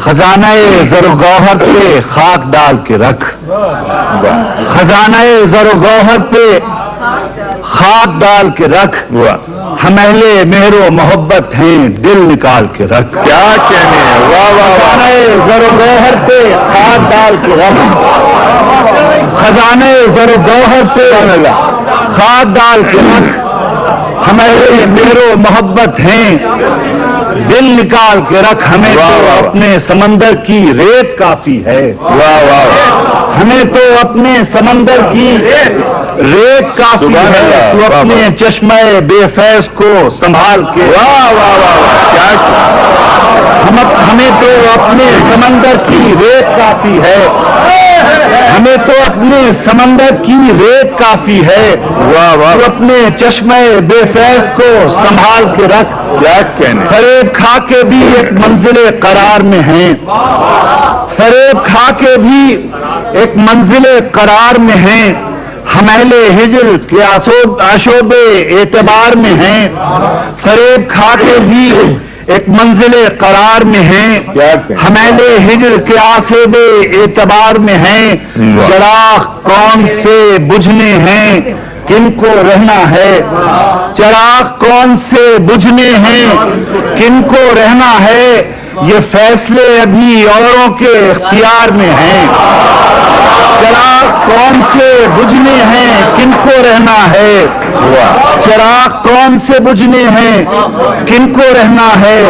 خزانہ زر و گوہر پہ خاک ڈال کے رکھ، خزانہ زر و گوہر پہ خاک ڈال کے رکھ، ہم اہل مہر و محبت ہیں دل نکال کے رکھ. کیا کہنے ہیں، واہ واہ واہ. خزانہ زر و گوہر پہ خاک ڈال کے رکھ، خزانہ زر و گوہر پہ خاک ڈال کے رکھ، ہم اہل مہر و محبت ہیں دل نکال کے رکھ. ہمیں تو اپنے سمندر کی ریت کافی ہے، واہ واہ. ہمیں تو اپنے سمندر کی ریت کافی ہے. تو اپنے چشمہ بے فیض کو سنبھال کے، واہ واہ واہ. کیا ہمیں تو اپنے سمندر کی ریت کافی ہے، ہمیں تو اپنے سمندر کی ریت کافی ہے. واہ واہ. تو اپنے چشمہ بے فیض کو سنبھال کے رکھ. کیا کہنے، فریب کھا کے بھی ایک منزل قرار میں ہیں، فریب کھا کے بھی ایک منزل قرار میں ہیں. ہم اہل ہجر کے آشوب اعتبار میں ہیں، فریب کھا کے بھی ایک منزل قرار میں ہیں. ہم اہل ہجر کے آشوب اعتبار میں ہیں. چراغ کون سے بجھنے ہیں کن کو رہنا ہے، چراغ کون سے بجھنے ہیں کن کو رہنا ہے. یہ فیصلے ابھی اوروں کے اختیار میں ہیں. چراغ کون سے بجھنے ہیں کن کو رہنا ہے، چراغ کون سے بجھنے ہیں کن کو رہنا ہے.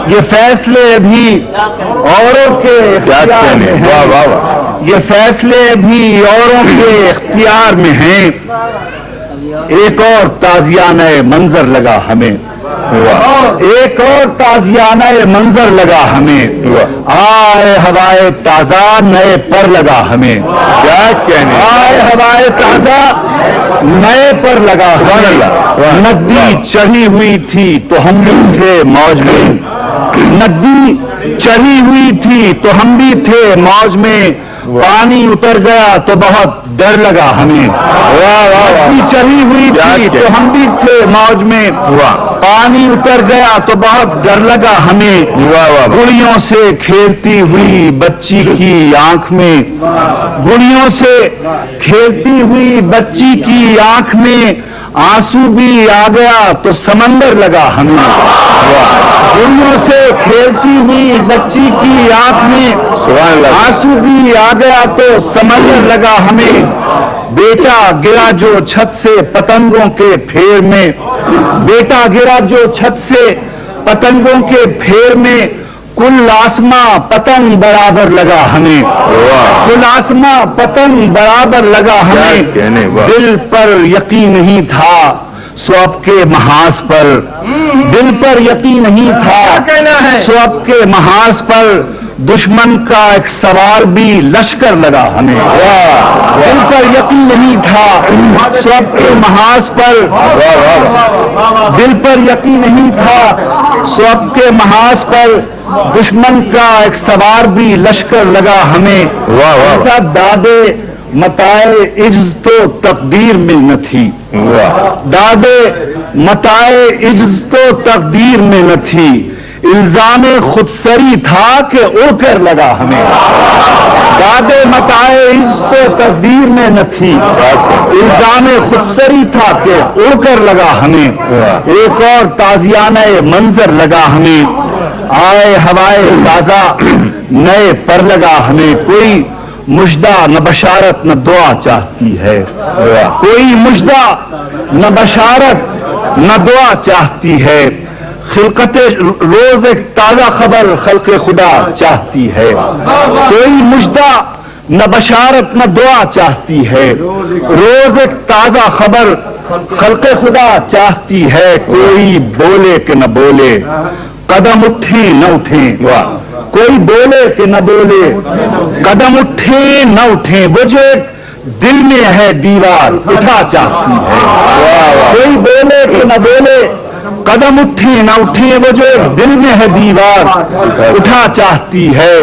یہ فیصلے ابھی اوروں کے اختیار میں ہیں، یہ فیصلے بھی اوروں کے اختیار میں ہیں. ایک اور تازیانہ منظر لگا ہمیں، ایک اور تازیانہ منظر لگا ہمیں. آئے ہوائے تازہ نئے پر لگا ہمیں. کیا کہنے، آئے ہوائے تازہ نئے پر لگا ہمیں. ندی چڑھی ہوئی تھی تو ہم بھی تھے موج میں، ندی چڑھی ہوئی تھی تو ہم بھی تھے موج میں. پانی اتر گیا تو بہت ڈر لگا ہمیں. ندی چڑھی ہوئی تھی تو ہم بھی تھے موج میں، پانی اتر گیا تو بہت ڈر لگا ہمیں. گڑیوں سے کھیلتی ہوئی بچی کی آنکھ میں، گڑیوں سے کھیلتی ہوئی بچی کی آنکھ میں آنسو بھی آ گیا تو سمندر لگا ہمیں. گڑیوں سے کھیلتی ہوئی بچی کی آنکھ میں آنسو بھی آ گیا تو سمندر لگا ہمیں. بیٹا گرا جو چھت سے پتنگوں کے پھیر میں، بیٹا گرا جو چھت سے پتنگوں کے پھیر میں، کل آسماں پتنگ برابر لگا ہمیں. کل آسماں پتنگ برابر لگا ہمیں. دل پر یقین نہیں تھا سو اب کے محاذ پر، دل پر یقین نہیں تھا سو اب کے محاذ پر، دشمن کا ایک سوار بھی لشکر لگا ہمیں. دل پر یقین نہیں تھا سو اب کے محاذ پر، دل پر یقین نہیں تھا سو اب کے محاذ پر، دشمن کا ایک سوار بھی لشکر لگا ہمیں. ایسا دادے متائے عجز تو تقدیر میں نہ تھی، دادے متائے عجز تو تقدیر میں نہ تھی. الزام خود سری تھا کہ اڑ کر لگا ہمیں. دادے متائے عجز تو تقدیر میں نہ تھی، الزام خود سری تھا کہ اڑ کر لگا ہمیں. ایک اور تازیانہ منظر لگا ہمیں. آئے ہوائے تازہ نئے پر لگا ہمیں. کوئی مژدہ نہ بشارت نہ دعا چاہتی ہے، کوئی مژدہ نہ بشارت نہ دعا چاہتی ہے. خلقت روز ایک تازہ خبر خلق خدا چاہتی ہے. کوئی مژدہ نہ بشارت نہ دعا چاہتی ہے. روز ایک تازہ خبر خلق خدا چاہتی ہے. کوئی بولے کہ نہ بولے، قدم اٹھیں نہ اٹھیں، کوئی بولے کہ نہ بولے، قدم اٹھیں نہ اٹھیں. وہ جو دل میں ہے دیوار اٹھا چاہتی ہے. کوئی بولے کہ نہ بولے، قدم اٹھیں نہ اٹھیں. وہ جو دل میں ہے دیوار اٹھا چاہتی ہے.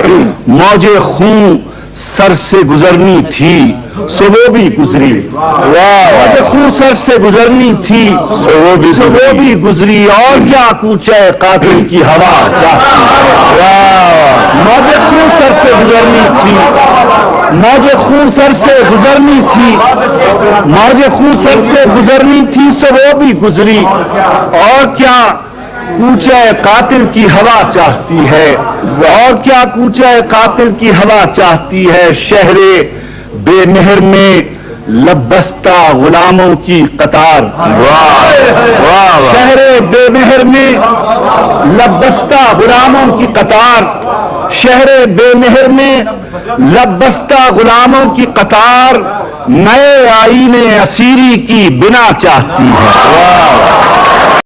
موج خون سر سے گزرنی تھی سو وہ بھی گزری، موج خون سر سے گزرنی تھی سو وہ بھی گزری. اور کیا کوچے قاتل کی ہوا چاہتی ہے. موج سے گزرنی تھی، موج خون سر سے گزرنی تھی، موج خون سر سے گزرنی تھی، سو وہ بھی گزری، اور کیا کوچہ قاتل کی ہوا چاہتی ہے، اور کیا کوچہ قاتل کی ہوا چاہتی ہے، شہر بے مہر میں لبستہ غلاموں کی قطار، شہر بے مہر میں لبستہ غلاموں کی قطار، شہر بے مہر میں لبستہ غلاموں کی قطار، نئے آئین اسیری کی بنا چاہتی ہے۔